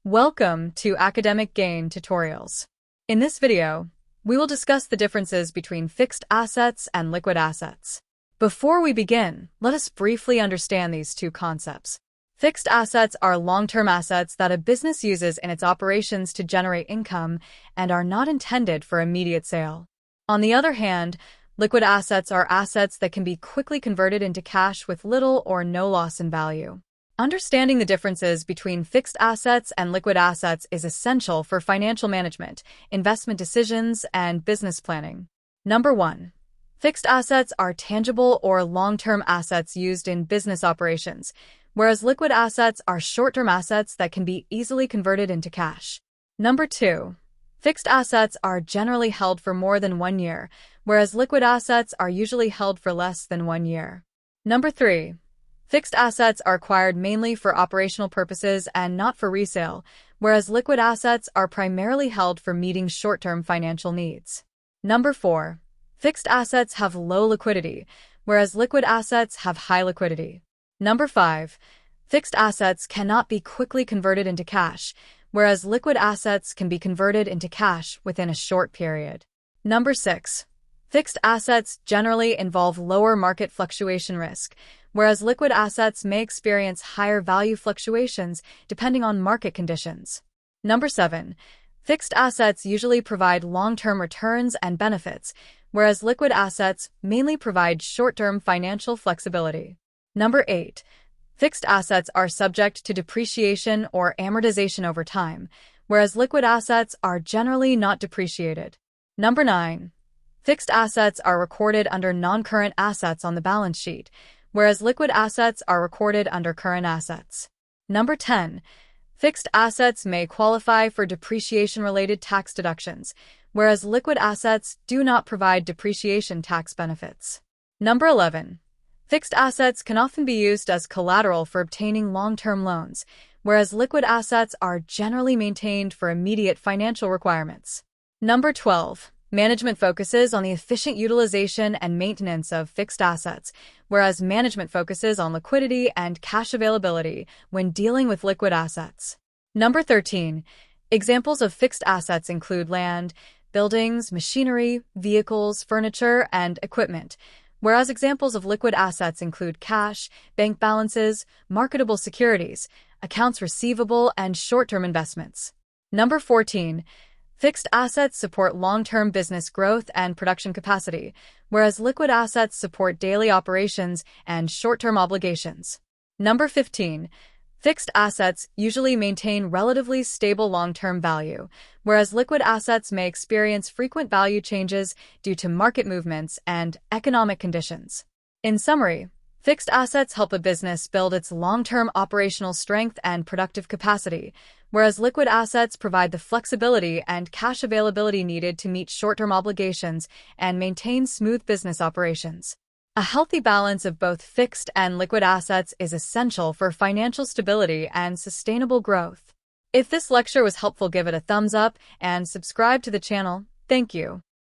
Welcome to Academic Gain Tutorials. In this video, we will discuss the differences between fixed assets and liquid assets. Before we begin, let us briefly understand these two concepts. Fixed assets are long-term assets that a business uses in its operations to generate income and are not intended for immediate sale. On the other hand, liquid assets are assets that can be quickly converted into cash with little or no loss in value. Understanding the differences between fixed assets and liquid assets is essential for financial management, investment decisions, and business planning. Number 1. Fixed assets are tangible or long-term assets used in business operations, whereas liquid assets are short-term assets that can be easily converted into cash. Number 2. Fixed assets are generally held for more than 1 year, whereas liquid assets are usually held for less than 1 year. Number 3. Fixed assets are acquired mainly for operational purposes and not for resale, whereas liquid assets are primarily held for meeting short-term financial needs. Number 4. Fixed assets have low liquidity, whereas liquid assets have high liquidity. Number 5. Fixed assets cannot be quickly converted into cash, whereas liquid assets can be converted into cash within a short period. Number 6. Fixed assets generally involve lower market fluctuation risk, whereas liquid assets may experience higher value fluctuations depending on market conditions. Number 7. Fixed assets usually provide long-term returns and benefits, whereas liquid assets mainly provide short-term financial flexibility. Number 8. Fixed assets are subject to depreciation or amortization over time, whereas liquid assets are generally not depreciated. Number 9. Fixed assets are recorded under non-current assets on the balance sheet, whereas liquid assets are recorded under current assets. Number 10. Fixed assets may qualify for depreciation-related tax deductions, whereas liquid assets do not provide depreciation tax benefits. Number 11. Fixed assets can often be used as collateral for obtaining long-term loans, whereas liquid assets are generally maintained for immediate financial requirements. Number 12. Management focuses on the efficient utilization and maintenance of fixed assets, whereas management focuses on liquidity and cash availability when dealing with liquid assets. Number 13. Examples of fixed assets include land, buildings, machinery, vehicles, furniture, and equipment, whereas examples of liquid assets include cash, bank balances, marketable securities, accounts receivable, and short-term investments. Number 14. Fixed assets support long-term business growth and production capacity, whereas liquid assets support daily operations and short-term obligations. Number 15. Fixed assets usually maintain relatively stable long-term value, whereas liquid assets may experience frequent value changes due to market movements and economic conditions. In summary, fixed assets help a business build its long-term operational strength and productive capacity, whereas liquid assets provide the flexibility and cash availability needed to meet short-term obligations and maintain smooth business operations. A healthy balance of both fixed and liquid assets is essential for financial stability and sustainable growth. If this lecture was helpful, give it a thumbs up and subscribe to the channel. Thank you.